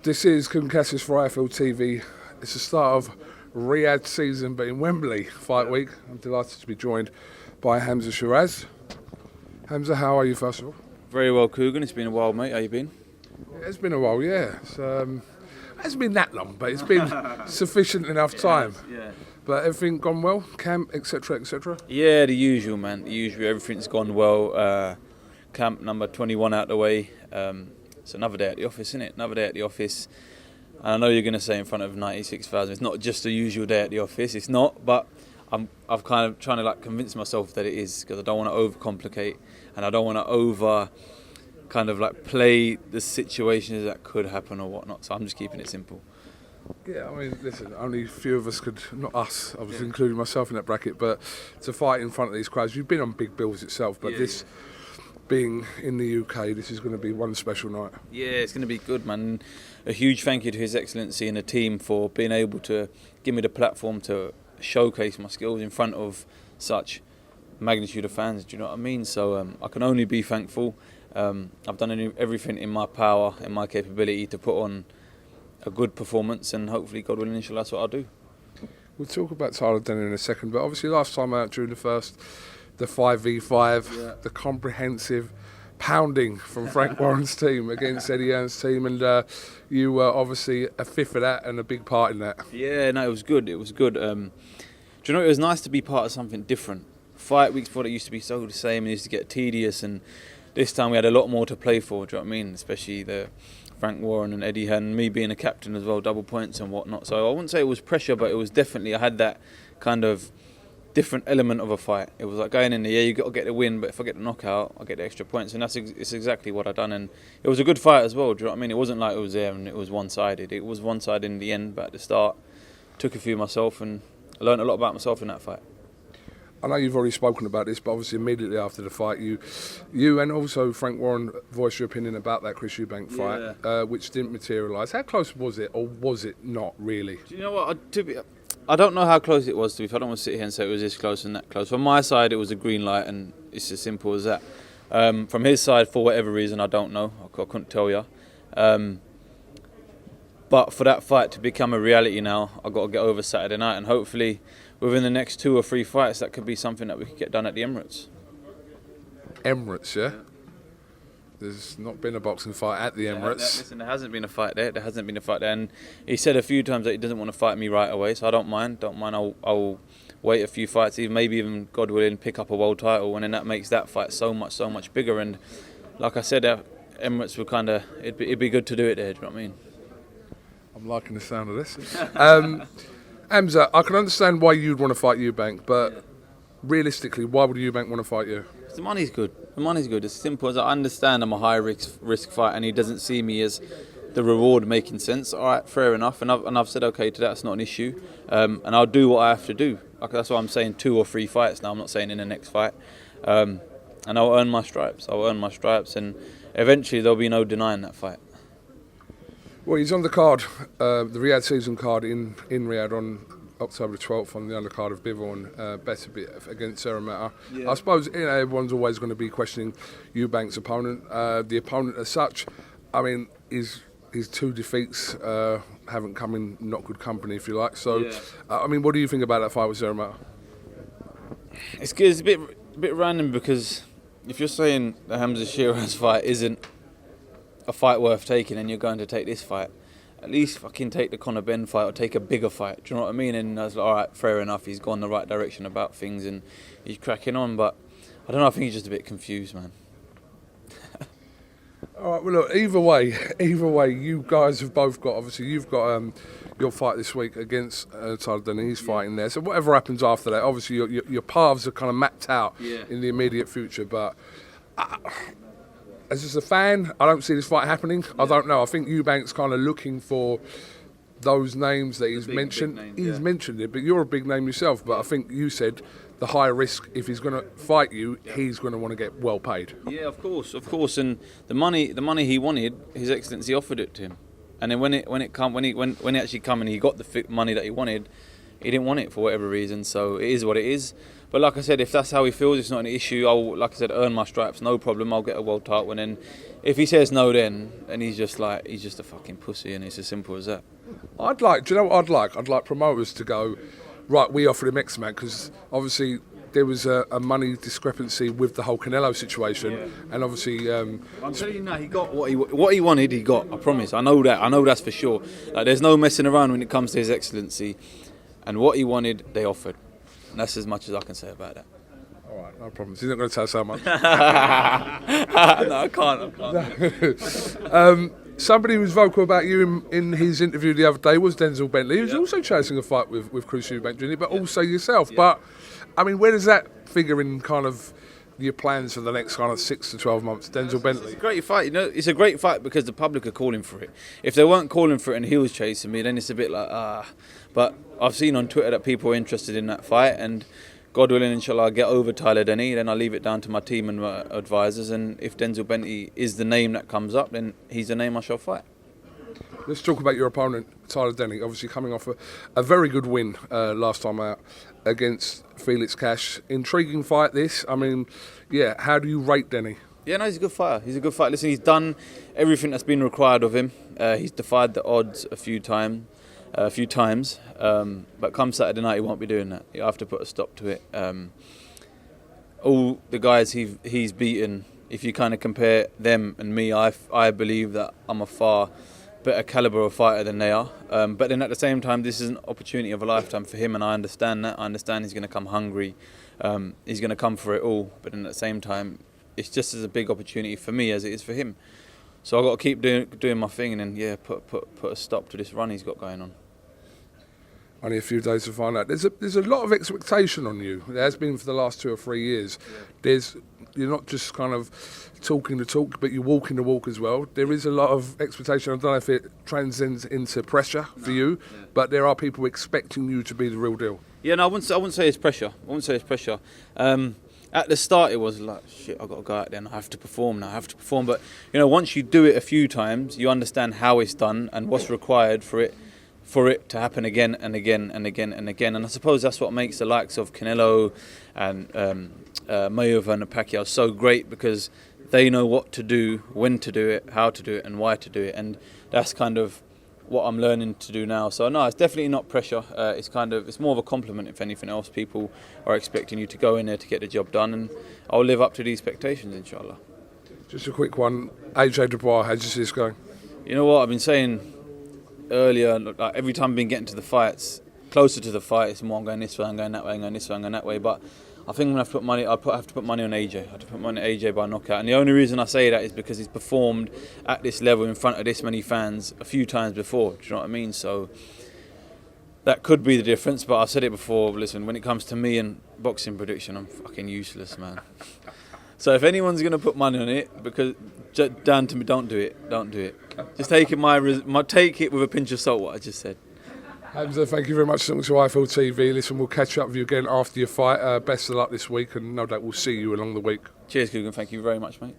This is KUGAN CASSIUS for IFLTV. It's the start of Riyadh season, but in Wembley fight week. I'm delighted to be joined by Hamzah Sheeraz. Hamzah, how are you, first of all? Very well, KUGAN. It's been a while, mate. How you been? Yeah, it's been a while, yeah. It hasn't been that long, but it's been sufficient enough time. Yeah. But everything gone well? Camp, etc., etc.? Yeah, the usual, man. The usual. Everything's gone well. Camp number 21 out the way. It's another day at the office, isn't it? Another day at the office. And I know you're going to say in front of 96,000, it's not just a usual day at the office. It's not, but I've kind of trying to convince myself that it is, because I don't want to overcomplicate and I don't want to play the situations that could happen or whatnot. So I'm just keeping it simple. Yeah, I mean, listen, only a few of us could, not us, obviously including myself in that bracket, but to fight in front of these crowds. You've been on big bills itself, but this being in the UK, this is going to be one special night. Yeah, it's going to be good, man. A huge thank you to His Excellency and the team for being able to give me the platform to showcase my skills in front of such magnitude of fans, do you know what I mean? So I can only be thankful. I've done everything in my power and my capability to put on a good performance, and hopefully, God willing, inshallah, that's what I'll do. We'll talk about Tyler Denny in a second, but obviously last time out during the 5v5, the comprehensive pounding from Frank Warren's team against Eddie Hearn's team, and you were obviously a fifth of that and a big part in that. Yeah, no, it was good. It was good. Do you know, it was nice to be part of something different. Fight weeks before, it used to be so the same and it used to get tedious, and this time we had a lot more to play for, do you know what I mean? Especially the Frank Warren and Eddie Hearn, me being a captain as well, double points and whatnot. So I wouldn't say it was pressure, but it was definitely, I had that kind of different element of a fight. It was like going in there, yeah, you got to get the win, but if I get the knockout, I get the extra points, and it's exactly what I done. And it was a good fight as well. Do you know what I mean? It wasn't like it was there and it was one-sided. It was one-sided in the end, but at the start, took a few myself and I learned a lot about myself in that fight. I know you've already spoken about this, but obviously immediately after the fight, you and also Frank Warren voiced your opinion about that Chris Eubank fight, which didn't materialise. How close was it, or was it not really? Do you know what? I don't know how close it was, to be fair. I don't want to sit here and say it was this close and that close. From my side, it was a green light, and it's as simple as that. From his side, for whatever reason, I don't know. I couldn't tell you. But for that fight to become a reality now, I've got to get over Saturday night, and hopefully within the next 2 or 3 fights, that could be something that we could get done at the Emirates. Emirates, yeah? There's not been a boxing fight at the Emirates. Listen, there hasn't been a fight there. And he said a few times that he doesn't want to fight me right away, so I don't mind. I'll wait a few fights, maybe even, God willing, pick up a world title, and then that makes that fight so much bigger. And like I said, Emirates would it'd be good to do it there, do you know what I mean? I'm liking the sound of this. Hamzah, I can understand why you'd want to fight Eubank, but realistically, why would Eubank want to fight you? The money's good. The money's good. It's simple as I understand I'm a high risk fight, and he doesn't see me as the reward making sense. All right, fair enough. And I've said okay to that. It's not an issue. And I'll do what I have to do. That's why I'm saying 2 or 3 fights now. I'm not saying in the next fight. And I'll earn my stripes. And eventually there'll be no denying that fight. Well, he's on the card, the Riyadh season card in Riyadh on October the 12th on the undercard of Bivol and better be against Serramata. I suppose everyone's always going to be questioning Eubank's opponent. The opponent as such, I mean, his 2 defeats haven't come in not good company, if you like. So, I mean, what do you think about that fight with Serramata? It's good. It's a bit random, because if you're saying the Hamzah Sheeraz fight isn't a fight worth taking, and you're going to take this fight, at least fucking take the Conor Ben fight or take a bigger fight. Do you know what I mean? And I was like, all right, fair enough. He's gone the right direction about things and he's cracking on. But I don't know. I think he's just a bit confused, man. All right. Well, look. Either way, you guys have both got. Obviously, you've got your fight this week against Tyler Denny. He's fighting there. So whatever happens after that, obviously your paths are kind of mapped out in the immediate future. But as just a fan, I don't see this fight happening. I don't know. I think Eubank's kind of looking for those names that he's mentioned. Big names, he's mentioned it, but you're a big name yourself. But I think you said the high risk, if he's going to fight you, he's going to want to get well paid. Yeah, of course. And the money he wanted, His Excellency offered it to him. And then when he actually come and he got the money that he wanted, he didn't want it for whatever reason, so it is what it is. But like I said, if that's how he feels, it's not an issue. I'll, like I said, earn my stripes, no problem. I'll get a world title, and then if he says no, then he's just a fucking pussy, and it's as simple as that. Do you know what I'd like? I'd like promoters to go, right, we offered him X amount, because obviously there was a money discrepancy with the whole Canelo situation, and obviously I'm telling you now, he got what he wanted. He got. I promise. I know that's for sure. Like, there's no messing around when it comes to His Excellency, and what he wanted, they offered. And that's as much as I can say about that. All right, no problem. He's not going to tell so much. No, I can't. Somebody who was vocal about you in his interview the other day was Denzel Bentley. He was also chasing a fight with Eubank Jr, but also yourself. But, I mean, where does that figure in kind of your plans for the next kind of 6 to 12 months, Denzel Bentley? It's a great fight. You know, it's a great fight because the public are calling for it. If they weren't calling for it and he was chasing me, then it's a bit like, But I've seen on Twitter that people are interested in that fight, and God willing, inshallah, I'll get over Tyler Denny, then I'll leave it down to my team and my advisors, and if Denzel Bentley is the name that comes up, then he's the name I shall fight. Let's talk about your opponent, Tyler Denny, obviously coming off a very good win last time out against Felix Cash. Intriguing fight this. I mean, yeah, how do you rate Denny? Yeah, no, he's a good fighter. He's a good fighter. Listen, he's done everything that's been required of him. He's defied the odds a few times. But come Saturday night, he won't be doing that. You have to put a stop to it. All the guys he's beaten, if you kind of compare them and me, I believe that I'm a far better calibre of fighter than they are. But then at the same time, this is an opportunity of a lifetime for him, and I understand that. I understand he's going to come hungry. He's going to come for it all. But then at the same time, it's just as a big opportunity for me as it is for him. So I've got to keep doing my thing, and then put a stop to this run he's got going on. Only a few days to find out. There's a lot of expectation on you. There has been for the last 2 or 3 years. You're not just kind of talking the talk, but you're walking the walk as well. There is a lot of expectation. I don't know if it transcends into pressure for you, but there are people expecting you to be the real deal. Yeah, no, I wouldn't say it's pressure. At the start, it was like, shit, I've got to go out there and I have to perform now. But, you know, once you do it a few times, you understand how it's done and what's required for it to happen again and again and again and again. And I suppose that's what makes the likes of Canelo and Mayweather and Pacquiao so great, because they know what to do, when to do it, how to do it, and why to do it. And that's kind of what I'm learning to do now. So no, it's definitely not pressure. It's more of a compliment, if anything else. People are expecting you to go in there to get the job done, and I'll live up to the expectations, inshallah. Just a quick one. AJ Dubois, how do you see this going? You know what, I've been saying earlier, like every time I've been getting to the fights, closer to the fight, it's more I'm going this way, I'm going that way, I'm going this way, I'm going that way. But I think when I put money, I have to put money on AJ. I have to put money on AJ by knockout. And the only reason I say that is because he's performed at this level in front of this many fans a few times before. Do you know what I mean? So that could be the difference. But I've said it before. Listen, when it comes to me and boxing prediction, I'm fucking useless, man. So if anyone's going to put money on it, because down to me, don't do it. Don't do it. Just take it take it with a pinch of salt, what I just said. Hamzah, thank you very much for listening to IFLTV. Listen, we'll catch up with you again after your fight. Best of luck this week, and no doubt we'll see you along the week. Cheers, KUGAN. Thank you very much, mate.